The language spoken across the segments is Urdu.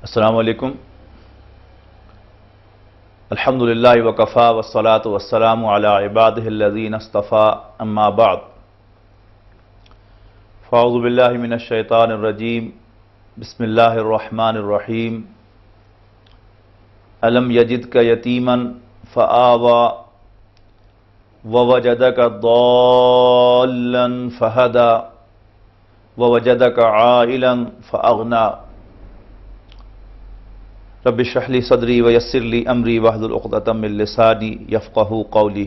السلام علیکم۔ الحمدللہ وکفا والصلاة والسلام علی عبادہ الذین اصطفیٰ، اما بعد فاعوذ باللہ من الشیطان الرجیم، بسم اللہ الرحمن الرحیم۔ الم یجدک یتیما فآوی ووجدک ضالا فہدی ووجدک عائلا فاغنی۔ رب اشرح لی صدری ویسر لی امری واحلل عقدۃ من لسانی یفقہوا قولی۔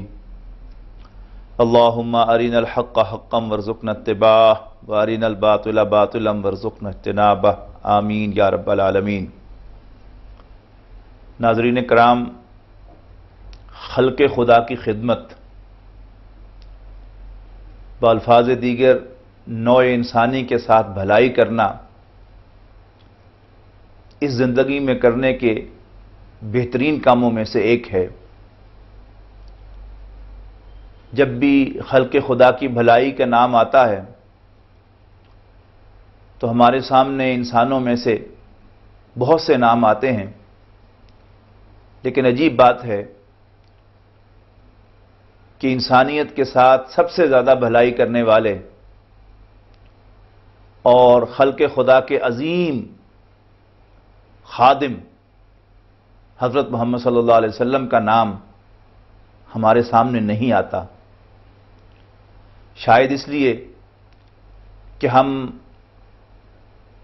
اللہم ارنا الحق حقا وارزقنا اتباعہ وارنا الباطل باطلا وارزقنا اجتنابہ، آمین یا رب العالمین۔ ناظرین کرام، خلق خدا کی خدمت، بالفاظ دیگر نوع انسانی کے ساتھ بھلائی کرنا، اس زندگی میں کرنے کے بہترین کاموں میں سے ایک ہے۔ جب بھی خلق خدا کی بھلائی کا نام آتا ہے تو ہمارے سامنے انسانوں میں سے بہت سے نام آتے ہیں، لیکن عجیب بات ہے کہ انسانیت کے ساتھ سب سے زیادہ بھلائی کرنے والے اور خلق خدا کے عظیم خادم حضرت محمد صلی اللہ علیہ وسلم کا نام ہمارے سامنے نہیں آتا۔ شاید اس لیے کہ ہم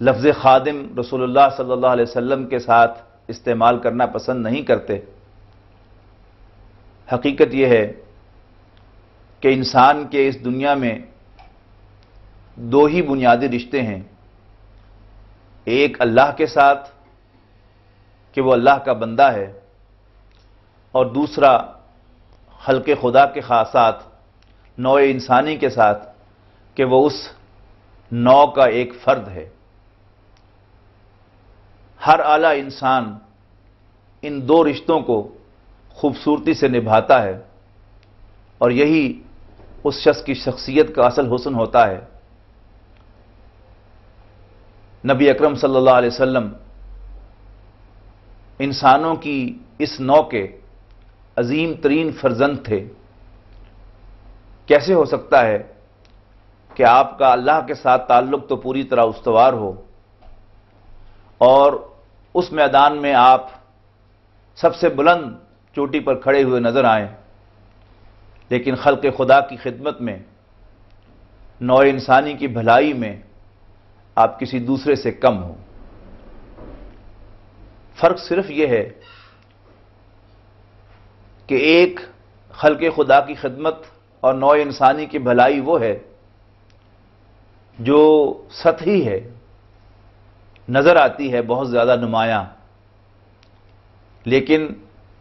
لفظ خادم رسول اللہ صلی اللہ علیہ وسلم کے ساتھ استعمال کرنا پسند نہیں کرتے۔ حقیقت یہ ہے کہ انسان کے اس دنیا میں دو ہی بنیادی رشتے ہیں، ایک اللہ کے ساتھ کہ وہ اللہ کا بندہ ہے، اور دوسرا خلق خدا کے خاصات نوع انسانی کے ساتھ کہ وہ اس نوع کا ایک فرد ہے۔ ہر اعلیٰ انسان ان دو رشتوں کو خوبصورتی سے نبھاتا ہے، اور یہی اس شخص کی شخصیت کا اصل حسن ہوتا ہے۔ نبی اکرم صلی اللہ علیہ وسلم انسانوں کی اس نوع کے عظیم ترین فرزند تھے۔ کیسے ہو سکتا ہے کہ آپ کا اللہ کے ساتھ تعلق تو پوری طرح استوار ہو اور اس میدان میں آپ سب سے بلند چوٹی پر کھڑے ہوئے نظر آئیں، لیکن خلق خدا کی خدمت میں، نوع انسانی کی بھلائی میں آپ کسی دوسرے سے کم ہوں؟ فرق صرف یہ ہے کہ ایک خلق خدا کی خدمت اور نوع انسانی کی بھلائی وہ ہے جو سطحی ہے، نظر آتی ہے بہت زیادہ نمایاں، لیکن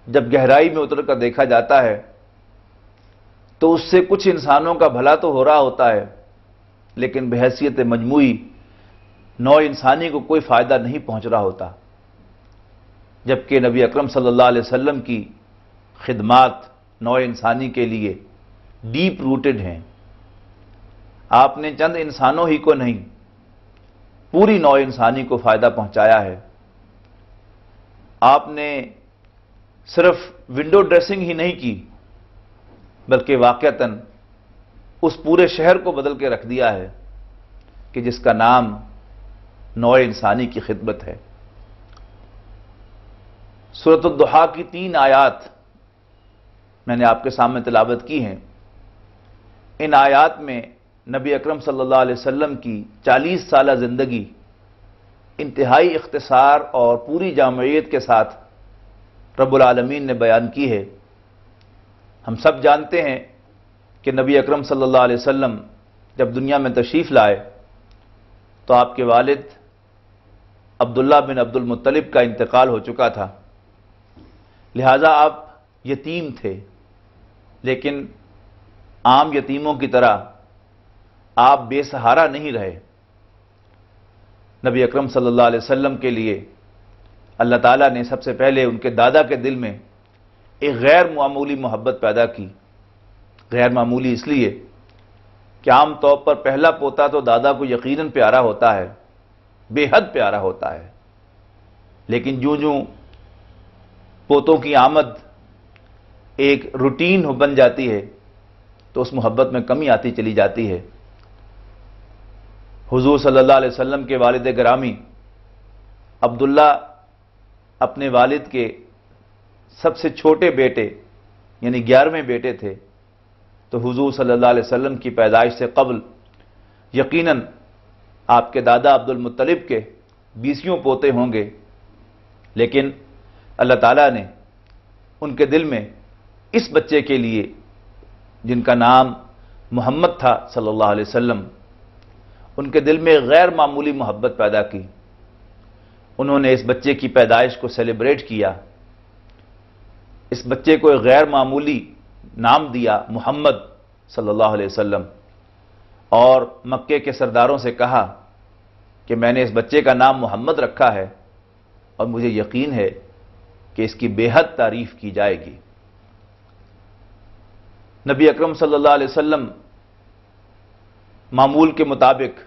جب گہرائی میں اتر کر دیکھا جاتا ہے تو اس سے کچھ انسانوں کا بھلا تو ہو رہا ہوتا ہے، لیکن بحیثیت مجموعی نوع انسانی کو کوئی فائدہ نہیں پہنچ رہا ہوتا۔ جبکہ نبی اکرم صلی اللہ علیہ وسلم کی خدمات نوع انسانی کے لیے ڈیپ روٹڈ ہیں۔ آپ نے چند انسانوں ہی کو نہیں، پوری نوع انسانی کو فائدہ پہنچایا ہے۔ آپ نے صرف ونڈو ڈریسنگ ہی نہیں کی، بلکہ واقعتاً اس پورے شہر کو بدل کے رکھ دیا ہے کہ جس کا نام نوع انسانی کی خدمت ہے۔ سورۃ الضحیٰ کی 3 آیات میں نے آپ کے سامنے تلاوت کی ہیں۔ ان آیات میں نبی اکرم صلی اللہ علیہ وسلم کی 40 سالہ زندگی انتہائی اختصار اور پوری جامعیت کے ساتھ رب العالمین نے بیان کی ہے۔ ہم سب جانتے ہیں کہ نبی اکرم صلی اللہ علیہ وسلم جب دنیا میں تشریف لائے تو آپ کے والد عبداللہ بن عبد المطلب کا انتقال ہو چکا تھا، لہذا آپ یتیم تھے، لیکن عام یتیموں کی طرح آپ بے سہارا نہیں رہے۔ نبی اکرم صلی اللہ علیہ وسلم کے لیے اللہ تعالیٰ نے سب سے پہلے ان کے دادا کے دل میں ایک غیر معمولی محبت پیدا کی۔ غیر معمولی اس لیے کہ عام طور پر پہلا پوتا تو دادا کو یقیناً پیارا ہوتا ہے، بے حد پیارا ہوتا ہے، لیکن جوں جوں پوتوں کی آمد ایک روٹین بن جاتی ہے تو اس محبت میں کمی آتی چلی جاتی ہے۔ حضور صلی اللہ علیہ وسلم کے والد گرامی عبداللہ اپنے والد کے سب سے چھوٹے بیٹے یعنی 11ویں بیٹے تھے، تو حضور صلی اللہ علیہ وسلم کی پیدائش سے قبل یقیناً آپ کے دادا عبد المطلب کے 20 پوتے ہوں گے، لیکن اللہ تعالیٰ نے ان کے دل میں اس بچے کے لیے جن کا نام محمد تھا صلی اللہ علیہ وسلم، ان کے دل میں غیر معمولی محبت پیدا کی۔ انہوں نے اس بچے کی پیدائش کو سیلیبریٹ کیا، اس بچے کو ایک غیر معمولی نام دیا محمد صلی اللہ علیہ وسلم، اور مکے کے سرداروں سے کہا کہ میں نے اس بچے کا نام محمد رکھا ہے اور مجھے یقین ہے کہ اس کی بے حد تعریف کی جائے گی۔ نبی اکرم صلی اللہ علیہ وسلم معمول کے مطابق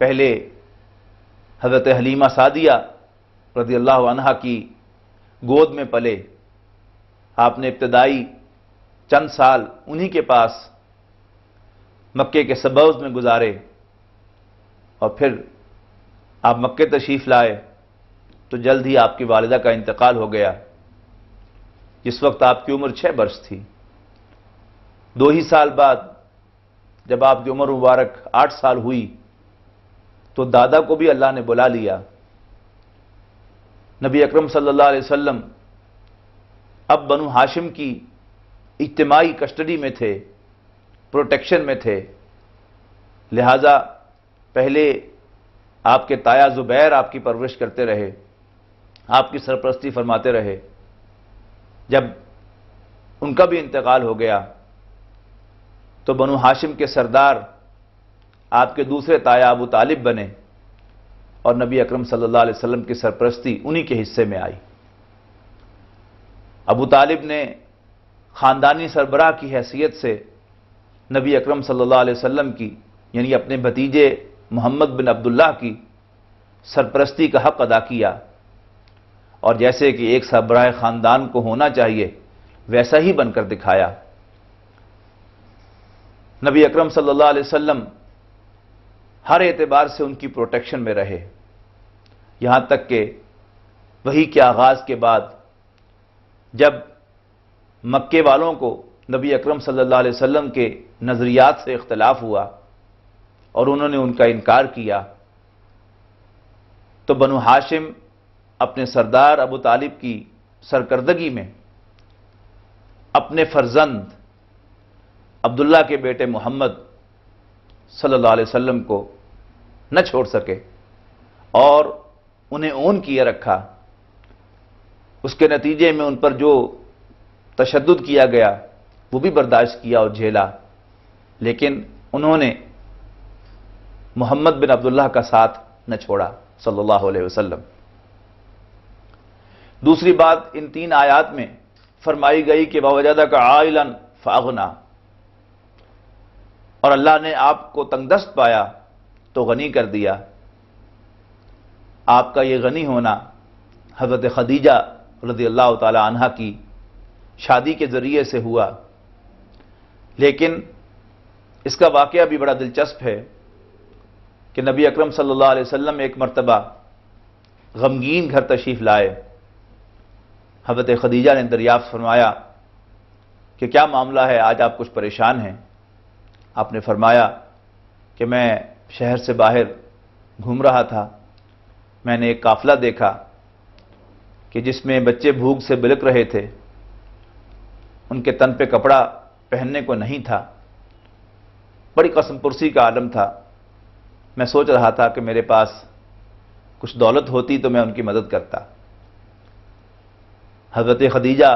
پہلے حضرت حلیمہ سعدیہ رضی اللہ عنہا کی گود میں پلے۔ آپ نے ابتدائی چند سال انہی کے پاس مکے کے سبوز میں گزارے، اور پھر آپ مکے تشریف لائے تو جلد ہی آپ کی والدہ کا انتقال ہو گیا، جس وقت آپ کی عمر 6 برس تھی۔ 2 ہی سال بعد جب آپ کی عمر مبارک 8 سال ہوئی تو دادا کو بھی اللہ نے بلا لیا۔ نبی اکرم صلی اللہ علیہ وسلم اب بنو ہاشم کی اجتماعی کسٹڈی میں تھے، پروٹیکشن میں تھے، لہذا پہلے آپ کے تایا زبیر آپ کی پرورش کرتے رہے، آپ کی سرپرستی فرماتے رہے۔ جب ان کا بھی انتقال ہو گیا تو بنو ہاشم کے سردار آپ کے دوسرے تایا ابو طالب بنے، اور نبی اکرم صلی اللہ علیہ وسلم کی سرپرستی انہی کے حصے میں آئی۔ ابو طالب نے خاندانی سربراہ کی حیثیت سے نبی اکرم صلی اللہ علیہ وسلم کی یعنی اپنے بھتیجے محمد بن عبداللہ کی سرپرستی کا حق ادا کیا، اور جیسے کہ ایک سربراہ خاندان کو ہونا چاہیے ویسا ہی بن کر دکھایا۔ نبی اکرم صلی اللہ علیہ وسلم ہر اعتبار سے ان کی پروٹیکشن میں رہے، یہاں تک کہ وحی کے آغاز کے بعد جب مکے والوں کو نبی اکرم صلی اللہ علیہ وسلم کے نظریات سے اختلاف ہوا اور انہوں نے ان کا انکار کیا، تو بنو ہاشم اپنے سردار ابو طالب کی سرکردگی میں اپنے فرزند عبداللہ کے بیٹے محمد صلی اللہ علیہ وسلم کو نہ چھوڑ سکے اور انہیں اون کیے رکھا۔ اس کے نتیجے میں ان پر جو تشدد کیا گیا وہ بھی برداشت کیا اور جھیلا، لیکن انہوں نے محمد بن عبداللہ کا ساتھ نہ چھوڑا صلی اللہ علیہ وسلم۔ دوسری بات ان 3 آیات میں فرمائی گئی کہ وَوَجَدَكَ عَائِلًا فَأَغْنَىٰ، اور اللہ نے آپ کو تنگ دست پایا تو غنی کر دیا۔ آپ کا یہ غنی ہونا حضرت خدیجہ رضی اللہ تعالی عنہا کی شادی کے ذریعے سے ہوا، لیکن اس کا واقعہ بھی بڑا دلچسپ ہے کہ نبی اکرم صلی اللہ علیہ وسلم ایک مرتبہ غمگین گھر تشریف لائے۔ حضرت خدیجہ نے دریافت فرمایا کہ کیا معاملہ ہے، آج آپ کچھ پریشان ہیں؟ آپ نے فرمایا کہ میں شہر سے باہر گھوم رہا تھا، میں نے ایک قافلہ دیکھا کہ جس میں بچے بھوک سے بلک رہے تھے، ان کے تن پہ کپڑا پہننے کو نہیں تھا، بڑی قسم پرسی کا عالم تھا۔ میں سوچ رہا تھا کہ میرے پاس کچھ دولت ہوتی تو میں ان کی مدد کرتا۔ حضرت خدیجہ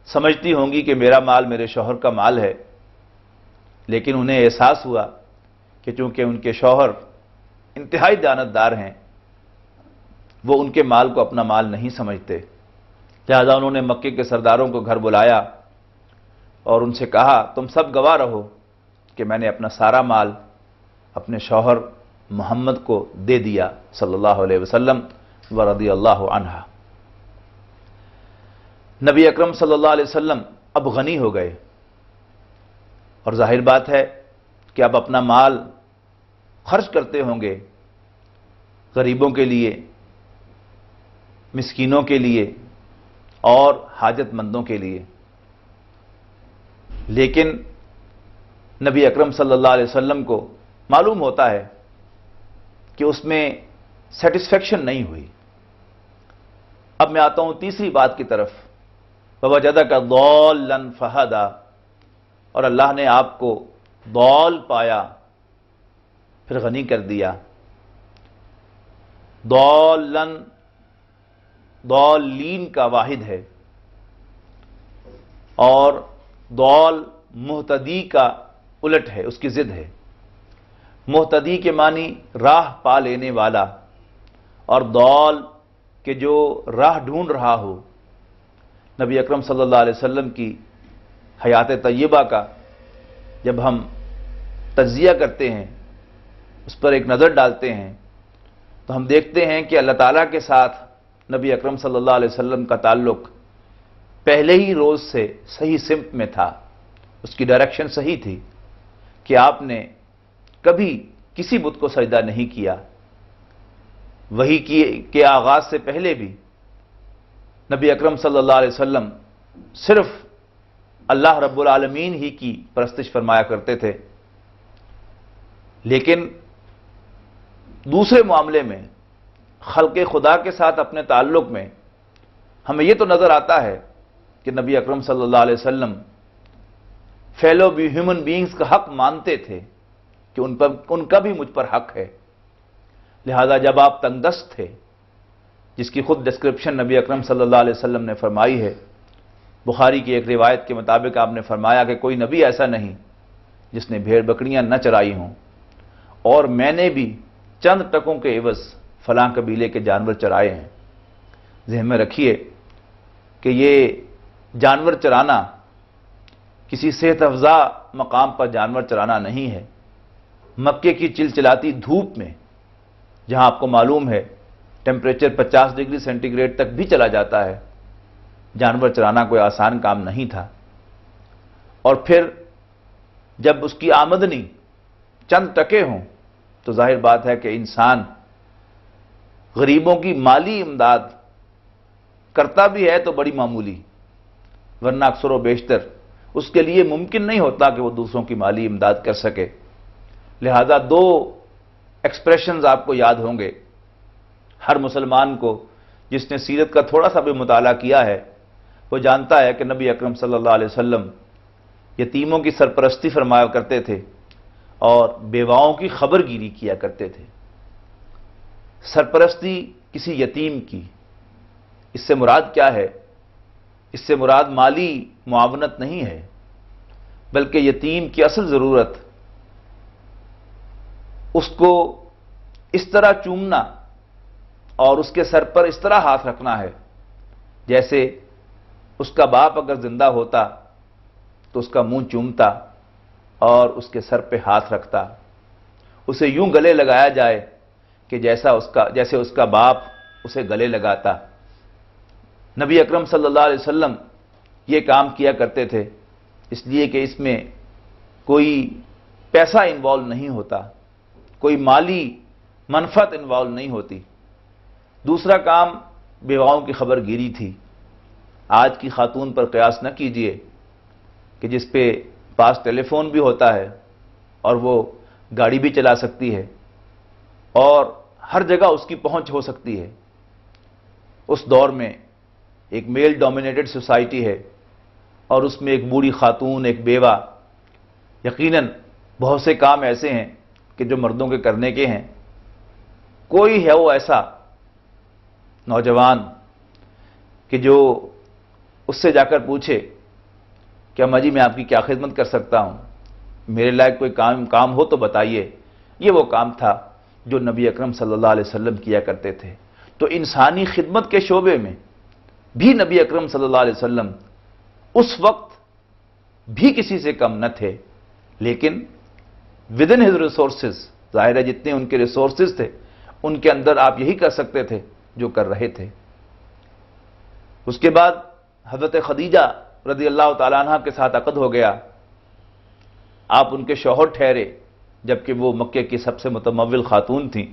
سمجھتی ہوں گی کہ میرا مال میرے شوہر کا مال ہے، لیکن انہیں احساس ہوا کہ چونکہ ان کے شوہر انتہائی دیانتدار ہیں، وہ ان کے مال کو اپنا مال نہیں سمجھتے، لہذا انہوں نے مکے کے سرداروں کو گھر بلایا اور ان سے کہا تم سب گواہ رہو کہ میں نے اپنا سارا مال اپنے شوہر محمد کو دے دیا صلی اللہ علیہ وسلم، ورضی اللہ عنہا۔ نبی اکرم صلی اللہ علیہ وسلم اب غنی ہو گئے، اور ظاہر بات ہے کہ اب اپنا مال خرچ کرتے ہوں گے غریبوں کے لیے، مسکینوں کے لیے اور حاجت مندوں کے لیے۔ لیکن نبی اکرم صلی اللہ علیہ وسلم کو معلوم ہوتا ہے کہ اس میں سیٹسفیکشن نہیں ہوئی۔ اب میں آتا ہوں تیسری بات کی طرف، وَوَجَدَكَ ضَالًّا فَهَدَىٰ، اور اللہ نے آپ کو ضال پایا پھر غنی کر دیا۔ ضالًا ضالین کا واحد ہے، اور ضال مہتدی کا الٹ ہے، اس کی ضد ہے۔ مہتدی کے معنی راہ پا لینے والا، اور ضال کہ جو راہ ڈھونڈ رہا ہو۔ نبی اکرم صلی اللہ علیہ وسلم کی حیات طیبہ کا جب ہم تجزیہ کرتے ہیں، اس پر ایک نظر ڈالتے ہیں، تو ہم دیکھتے ہیں کہ اللہ تعالیٰ کے ساتھ نبی اکرم صلی اللہ علیہ وسلم کا تعلق پہلے ہی روز سے صحیح سمت میں تھا، اس کی ڈائریکشن صحیح تھی کہ آپ نے کبھی کسی بت کو سجدہ نہیں کیا۔ وحی کے آغاز سے پہلے بھی نبی اکرم صلی اللہ علیہ وسلم صرف اللہ رب العالمین ہی کی پرستش فرمایا کرتے تھے، لیکن دوسرے معاملے میں خلق خدا کے ساتھ اپنے تعلق میں ہمیں یہ تو نظر آتا ہے کہ نبی اکرم صلی اللہ علیہ وسلم فیلو ہیومن بینگز کا حق مانتے تھے کہ ان کا بھی مجھ پر حق ہے۔ لہذا جب آپ تنگ دست تھے، جس کی خود ڈسکرپشن نبی اکرم صلی اللہ علیہ وسلم نے فرمائی ہے، بخاری کی ایک روایت کے مطابق آپ نے فرمایا کہ کوئی نبی ایسا نہیں جس نے بھیڑ بکریاں نہ چرائی ہوں، اور میں نے بھی چند ٹکوں کے عوض فلاں قبیلے کے جانور چرائے ہیں۔ ذہن میں رکھیے کہ یہ جانور چرانا کسی صحت افزا مقام پر جانور چرانا نہیں ہے۔ مکے کی چلچلاتی دھوپ میں، جہاں آپ کو معلوم ہے ٹیمپریچر 50 ڈگری سینٹی گریڈ تک بھی چلا جاتا ہے، جانور چرانا کوئی آسان کام نہیں تھا۔ اور پھر جب اس کی آمدنی چند ٹکے ہوں تو ظاہر بات ہے کہ انسان غریبوں کی مالی امداد کرتا بھی ہے تو بڑی معمولی، ورنہ اکثر و بیشتر اس کے لیے ممکن نہیں ہوتا کہ وہ دوسروں کی مالی امداد کر سکے۔ لہذا دو ایکسپریشنز آپ کو یاد ہوں گے، ہر مسلمان کو جس نے سیرت کا تھوڑا سا بھی مطالعہ کیا ہے وہ جانتا ہے کہ نبی اکرم صلی اللہ علیہ وسلم یتیموں کی سرپرستی فرمایا کرتے تھے اور بیواؤں کی خبر گیری کیا کرتے تھے۔ سرپرستی کسی یتیم کی، اس سے مراد کیا ہے؟ اس سے مراد مالی معاونت نہیں ہے، بلکہ یتیم کی اصل ضرورت اس کو اس طرح چومنا اور اس کے سر پر اس طرح ہاتھ رکھنا ہے جیسے اس کا باپ اگر زندہ ہوتا تو اس کا منہ چومتا اور اس کے سر پہ ہاتھ رکھتا، اسے یوں گلے لگایا جائے کہ جیسے اس کا باپ اسے گلے لگاتا۔ نبی اکرم صلی اللہ علیہ وسلم یہ کام کیا کرتے تھے، اس لیے کہ اس میں کوئی پیسہ انوالو نہیں ہوتا، کوئی مالی منفعت انوالو نہیں ہوتی۔ دوسرا کام بیواؤں کی خبر گیری تھی۔ آج کی خاتون پر قیاس نہ کیجئے کہ جس پہ پاس ٹیلی فون بھی ہوتا ہے اور وہ گاڑی بھی چلا سکتی ہے اور ہر جگہ اس کی پہنچ ہو سکتی ہے۔ اس دور میں ایک میل ڈومینیٹڈ سوسائٹی ہے اور اس میں ایک بوڑھی خاتون، ایک بیوہ، یقیناً بہت سے کام ایسے ہیں کہ جو مردوں کے کرنے کے ہیں۔ کوئی ہے وہ ایسا نوجوان کہ جو اس سے جا کر پوچھے کہ اما جی میں آپ کی کیا خدمت کر سکتا ہوں، میرے لائق کوئی کام ہو تو بتائیے۔ یہ وہ کام تھا جو نبی اکرم صلی اللہ علیہ وسلم کیا کرتے تھے۔ تو انسانی خدمت کے شعبے میں بھی نبی اکرم صلی اللہ علیہ وسلم اس وقت بھی کسی سے کم نہ تھے، لیکن ود ان ہز ریسورسز، ظاہر ہے جتنے ان کے ریسورسز تھے ان کے اندر آپ یہی کر سکتے تھے جو کر رہے تھے۔ اس کے بعد حضرت خدیجہ رضی اللہ تعالیٰ عنہ کے ساتھ عقد ہو گیا، آپ ان کے شوہر ٹھہرے، جبکہ وہ مکے کی سب سے متمول خاتون تھیں۔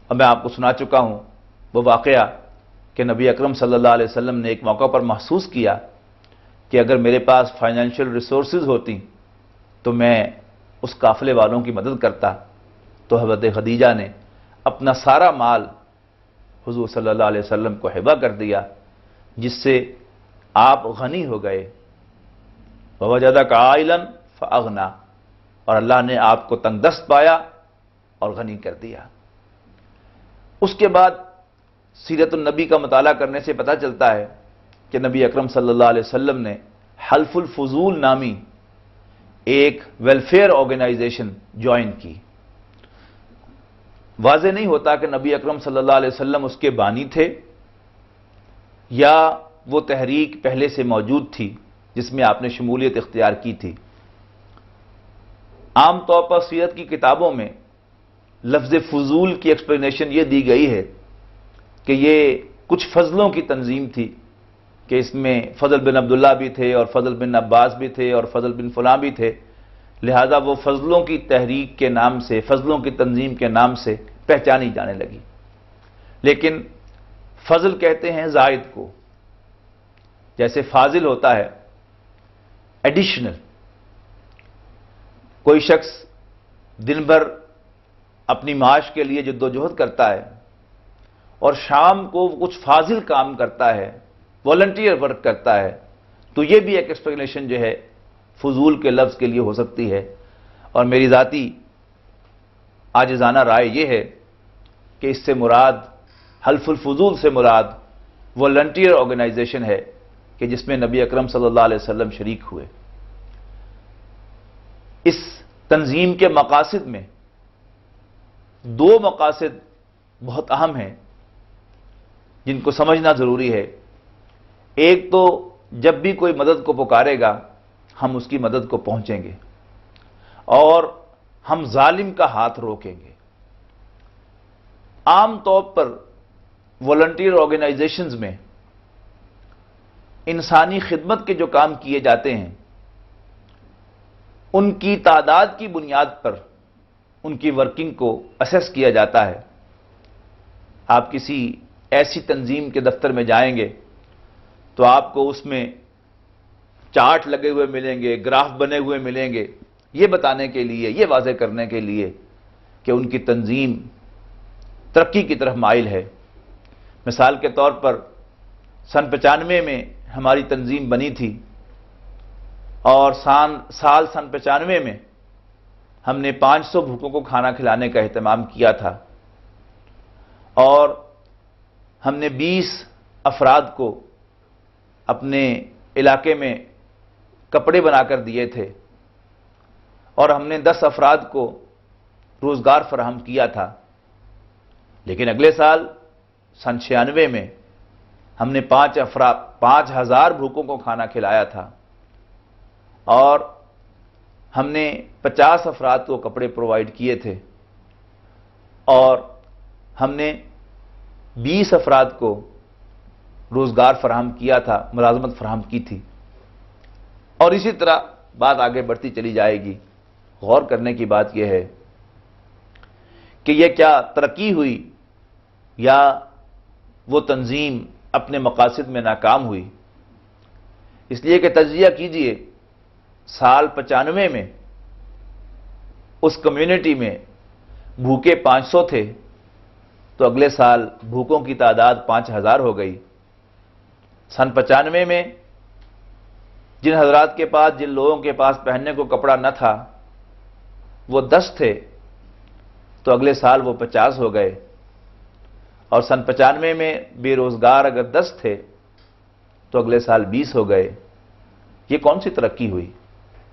اور میں آپ کو سنا چکا ہوں وہ واقعہ کہ نبی اکرم صلی اللہ علیہ وسلم نے ایک موقع پر محسوس کیا کہ اگر میرے پاس فائنینشیل ریسورسز ہوتی تو میں اس قافلے والوں کی مدد کرتا، تو حضرت خدیجہ نے اپنا سارا مال حضور صلی اللہ علیہ وسلم کو ہبہ کر دیا، جس سے آپ غنی ہو گئے۔ وَوَجَدَكَ عَائِلًا فَأَغْنَىٰ، اور اللہ نے آپ کو تنگ دست پایا اور غنی کر دیا۔ اس کے بعد سیرت النبی کا مطالعہ کرنے سے پتہ چلتا ہے کہ نبی اکرم صلی اللہ علیہ وسلم نے حلف الفضول نامی ایک ویلفیئر آرگنائزیشن جوائن کی۔ واضح نہیں ہوتا کہ نبی اکرم صلی اللہ علیہ وسلم اس کے بانی تھے یا وہ تحریک پہلے سے موجود تھی جس میں آپ نے شمولیت اختیار کی تھی۔ عام طور پر سیرت کی کتابوں میں لفظ فضول کی ایکسپلینیشن یہ دی گئی ہے کہ یہ کچھ فضلوں کی تنظیم تھی، کہ اس میں فضل بن عبداللہ بھی تھے اور فضل بن عباس بھی تھے اور فضل بن فلاں بھی تھے، لہذا وہ فضلوں کی تحریک کے نام سے، فضلوں کی تنظیم کے نام سے پہچانی جانے لگی۔ لیکن فضل کہتے ہیں زائد کو، جیسے فاضل ہوتا ہے ایڈیشنل۔ کوئی شخص دن بھر اپنی معاش کے لیے جدوجہد کرتا ہے اور شام کو وہ کچھ فاضل کام کرتا ہے، والنٹیئر ورک کرتا ہے، تو یہ بھی ایک ایکسپلینیشن جو ہے فضول کے لفظ کے لیے ہو سکتی ہے۔ اور میری ذاتی عاجزانہ رائے یہ ہے کہ اس سے مراد، حلف الفضول سے مراد والنٹیئر آرگنائزیشن ہے کہ جس میں نبی اکرم صلی اللہ علیہ وسلم شریک ہوئے۔ اس تنظیم کے مقاصد میں دو مقاصد بہت اہم ہیں جن کو سمجھنا ضروری ہے۔ ایک تو جب بھی کوئی مدد کو پکارے گا ہم اس کی مدد کو پہنچیں گے اور ہم ظالم کا ہاتھ روکیں گے۔ عام طور پر والنٹیئر آرگنائزیشنز میں انسانی خدمت کے جو کام کیے جاتے ہیں ان کی تعداد کی بنیاد پر ان کی ورکنگ کو اسیس کیا جاتا ہے۔ آپ کسی ایسی تنظیم کے دفتر میں جائیں گے تو آپ کو اس میں چارٹ لگے ہوئے ملیں گے، گراف بنے ہوئے ملیں گے، یہ بتانے کے لیے، یہ واضح کرنے کے لیے کہ ان کی تنظیم ترقی کی طرف مائل ہے۔ مثال کے طور پر سن 95 میں ہماری تنظیم بنی تھی اور سال سن 95 میں ہم نے 500 بھوکوں کو کھانا کھلانے کا اہتمام کیا تھا اور ہم نے 20 افراد کو اپنے علاقے میں کپڑے بنا کر دیے تھے اور ہم نے 10 افراد کو روزگار فراہم کیا تھا۔ لیکن اگلے سال سن 96 میں ہم نے 5,000 بھوکوں کو کھانا کھلایا تھا اور ہم نے 50 افراد کو کپڑے پرووائڈ کیے تھے اور ہم نے 20 افراد کو روزگار فراہم کیا تھا، ملازمت فراہم کی تھی۔ اور اسی طرح بات آگے بڑھتی چلی جائے گی۔ غور کرنے کی بات یہ ہے کہ یہ کیا ترقی ہوئی یا وہ تنظیم اپنے مقاصد میں ناکام ہوئی؟ اس لیے کہ تجزیہ کیجئے، سال 95 میں اس کمیونٹی میں بھوکے 500 تھے تو اگلے سال بھوکوں کی تعداد 5,000 ہو گئی۔ سن 95 میں جن حضرات کے پاس، جن لوگوں کے پاس پہننے کو کپڑا نہ تھا وہ 10 تھے تو اگلے سال وہ 50 ہو گئے، اور سن 95 میں بے روزگار اگر 10 تھے تو اگلے سال 20 ہو گئے۔ یہ کون سی ترقی ہوئی؟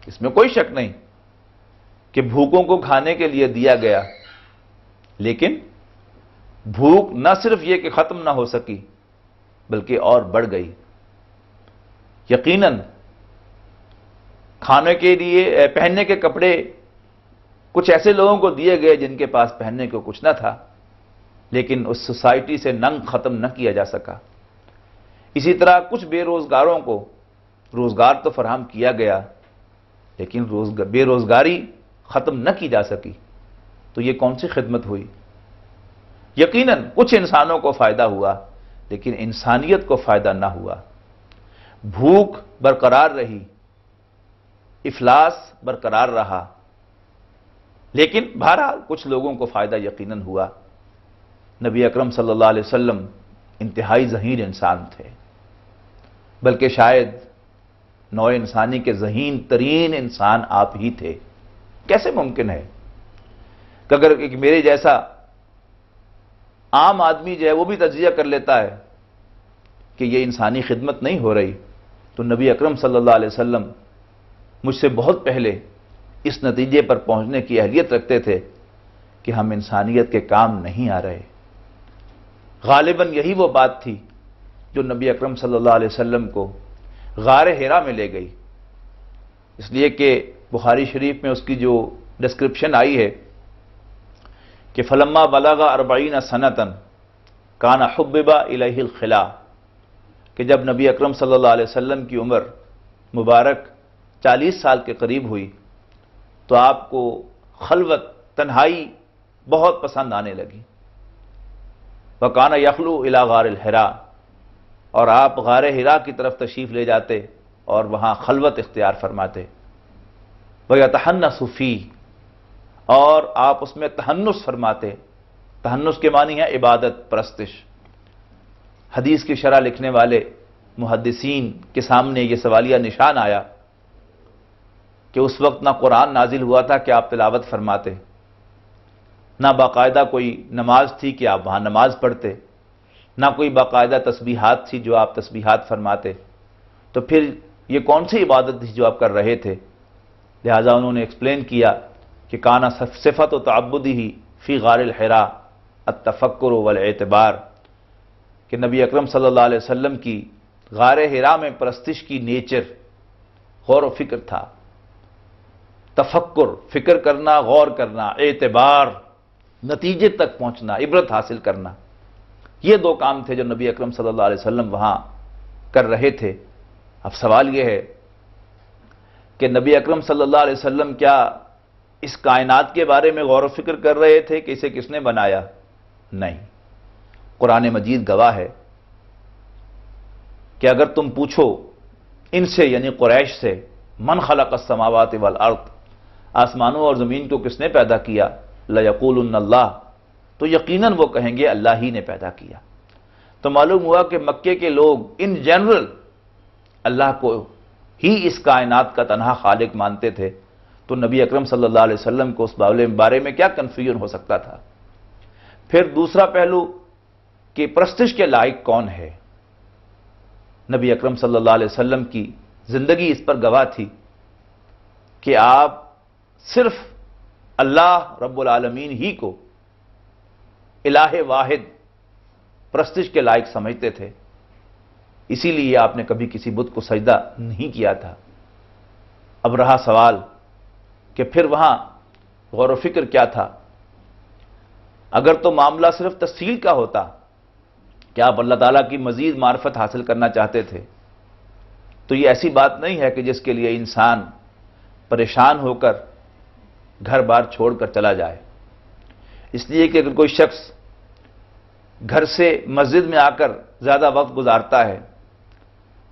اس میں کوئی شک نہیں کہ بھوکوں کو کھانے کے لیے دیا گیا، لیکن بھوک نہ صرف یہ کہ ختم نہ ہو سکی بلکہ اور بڑھ گئی۔ یقیناً کھانے کے لیے، پہننے کے کپڑے کچھ ایسے لوگوں کو دیے گئے جن کے پاس پہننے کو کچھ نہ تھا، لیکن اس سوسائٹی سے ننگ ختم نہ کیا جا سکا۔ اسی طرح کچھ بے روزگاروں کو روزگار تو فراہم کیا گیا، لیکن بے روزگاری ختم نہ کی جا سکی، تو یہ کون سی خدمت ہوئی؟ یقیناً کچھ انسانوں کو فائدہ ہوا، لیکن انسانیت کو فائدہ نہ ہوا۔ بھوک برقرار رہی، افلاس برقرار رہا، لیکن بہرحال کچھ لوگوں کو فائدہ یقیناً ہوا۔ نبی اکرم صلی اللہ علیہ وسلم انتہائی ذہین انسان تھے، بلکہ شاید نوع انسانی کے ذہین ترین انسان آپ ہی تھے۔ کیسے ممکن ہے کہ اگر ایک میرے جیسا عام آدمی جو ہے وہ بھی تجزیہ کر لیتا ہے کہ یہ انسانی خدمت نہیں ہو رہی، تو نبی اکرم صلی اللہ علیہ وسلم مجھ سے بہت پہلے اس نتیجے پر پہنچنے کی اہلیت رکھتے تھے کہ ہم انسانیت کے کام نہیں آ رہے۔ غالباً یہی وہ بات تھی جو نبی اکرم صلی اللہ علیہ وسلم کو غار حرا میں لے گئی، اس لیے کہ بخاری شریف میں اس کی جو ڈسکرپشن آئی ہے کہ فلما بلغ 40 سنۃ کان حبب الیہ الخلا، کہ جب نبی اکرم صلی اللہ علیہ وسلم کی عمر مبارک 40 سال کے قریب ہوئی تو آپ کو خلوت، تنہائی بہت پسند آنے لگی۔ وَكَانَ يَخْلُو إِلَىٰ غَارِ الْحِرَا، اور آپ غار حرا کی طرف تشریف لے جاتے اور وہاں خلوت اختیار فرماتے۔ وَيَتَحَنَّسُ فِيهِ، اور آپ اس میں تحنس فرماتے۔ تحنس کے معنی ہے عبادت، پرستش۔ حدیث کی شرح لکھنے والے محدثین کے سامنے یہ سوالیہ نشان آیا کہ اس وقت نہ قرآن نازل ہوا تھا کہ آپ تلاوت فرماتے، نہ باقاعدہ کوئی نماز تھی کہ آپ وہاں نماز پڑھتے، نہ کوئی باقاعدہ تسبیحات تھی جو آپ تسبیحات فرماتے، تو پھر یہ کون سی عبادت تھی جو آپ کر رہے تھے؟ لہٰذا انہوں نے ایکسپلین کیا کہ کانا صفت و تعبدہ فی غار الحرا التفکر والاعتبار، کہ نبی اکرم صلی اللہ علیہ وسلم کی غار حرا میں پرستش کی نیچر غور و فکر تھا۔ تفکر، فکر کرنا، غور کرنا، اعتبار، نتیجے تک پہنچنا، عبرت حاصل کرنا، یہ دو کام تھے جو نبی اکرم صلی اللہ علیہ وسلم وہاں کر رہے تھے۔ اب سوال یہ ہے کہ نبی اکرم صلی اللہ علیہ وسلم کیا اس کائنات کے بارے میں غور و فکر کر رہے تھے کہ اسے کس نے بنایا؟ نہیں۔ قرآن مجید گواہ ہے کہ اگر تم پوچھو ان سے، یعنی قریش سے، من خلق السماوات والارض، آسمانوں اور زمین کو کس نے پیدا کیا؟ لَيَقُولُنَّ اللَّهُ، تو یقیناً وہ کہیں گے اللہ ہی نے پیدا کیا۔ تو معلوم ہوا کہ مکے کے لوگ ان جنرل اللہ کو ہی اس کائنات کا تنہا خالق مانتے تھے، تو نبی اکرم صلی اللہ علیہ وسلم کو اس بارے میں کیا کنفیوژن ہو سکتا تھا؟ پھر دوسرا پہلو کہ پرستش کے لائق کون ہے؟ نبی اکرم صلی اللہ علیہ وسلم کی زندگی اس پر گواہ تھی کہ آپ صرف اللہ رب العالمین ہی کو الہ واحد پرستش کے لائق سمجھتے تھے، اسی لیے آپ نے کبھی کسی بت کو سجدہ نہیں کیا تھا۔ اب رہا سوال کہ پھر وہاں غور و فکر کیا تھا؟ اگر تو معاملہ صرف تفصیل کا ہوتا کہ آپ اللہ تعالیٰ کی مزید معرفت حاصل کرنا چاہتے تھے، تو یہ ایسی بات نہیں ہے کہ جس کے لیے انسان پریشان ہو کر گھر بار چھوڑ کر چلا جائے۔ اس لیے کہ اگر کوئی شخص گھر سے مسجد میں آ کر زیادہ وقت گزارتا ہے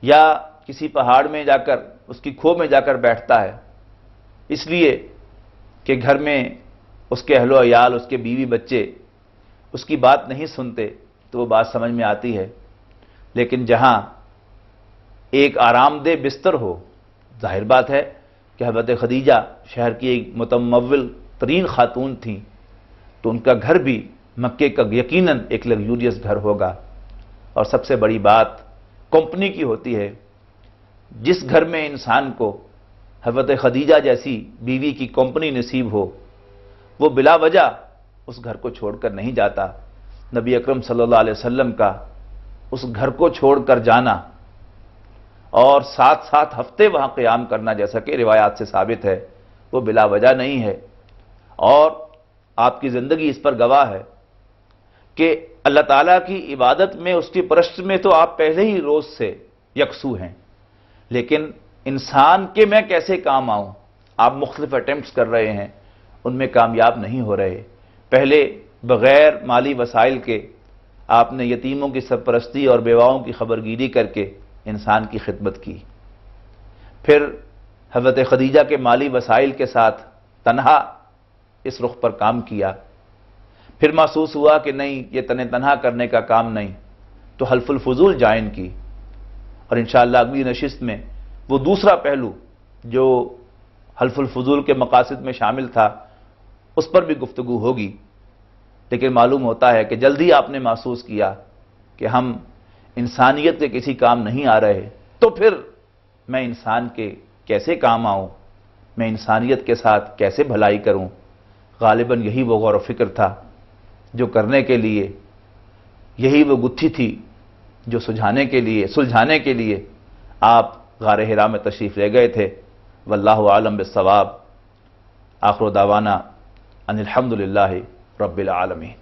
یا کسی پہاڑ میں جا کر اس کی کھو میں جا کر بیٹھتا ہے اس لیے کہ گھر میں اس کے اہل و عیال، اس کے بیوی بچے اس کی بات نہیں سنتے، تو وہ بات سمجھ میں آتی ہے۔ لیکن جہاں ایک آرام دہ بستر ہو، ظاہر بات ہے کہ حضرت خدیجہ شہر کی ایک متمول ترین خاتون تھیں، تو ان کا گھر بھی مکے کا یقیناً ایک لگزوریس گھر ہوگا۔ اور سب سے بڑی بات کمپنی کی ہوتی ہے۔ جس گھر میں انسان کو حضرت خدیجہ جیسی بیوی کی کمپنی نصیب ہو، وہ بلا وجہ اس گھر کو چھوڑ کر نہیں جاتا۔ نبی اکرم صلی اللہ علیہ وسلم کا اس گھر کو چھوڑ کر جانا اور 7 ہفتے وہاں قیام کرنا، جیسا کہ روایات سے ثابت ہے، وہ بلا وجہ نہیں ہے، اور آپ کی زندگی اس پر گواہ ہے کہ اللہ تعالیٰ کی عبادت میں، اس کی پرست میں تو آپ پہلے ہی روز سے یکسو ہیں، لیکن انسان کے میں کیسے کام آؤں، آپ مختلف اٹیمپٹس کر رہے ہیں، ان میں کامیاب نہیں ہو رہے۔ پہلے بغیر مالی وسائل کے آپ نے یتیموں کی سرپرستی اور بیواؤں کی خبرگیری کر کے انسان کی خدمت کی، پھر حضرت خدیجہ کے مالی وسائل کے ساتھ تنہا اس رخ پر کام کیا، پھر محسوس ہوا کہ نہیں، یہ تنہا کرنے کا کام نہیں، تو حلف الفضول جوائن کی، اور انشاءاللہ اگلی نشست میں وہ دوسرا پہلو جو حلف الفضول کے مقاصد میں شامل تھا اس پر بھی گفتگو ہوگی۔ لیکن معلوم ہوتا ہے کہ جلدی آپ نے محسوس کیا کہ ہم انسانیت کے کسی کام نہیں آ رہے، تو پھر میں انسان کے کیسے کام آؤں، میں انسانیت کے ساتھ کیسے بھلائی کروں۔ غالباً یہی وہ غور و فکر تھا جو کرنے کے لیے، یہی وہ گتھی تھی جو سلجھانے کے لیے آپ غار حرا میں تشریف لے گئے تھے۔ واللہ عالم بالصواب۔ آخر دعوانا ان الحمدللہ رب العالمین۔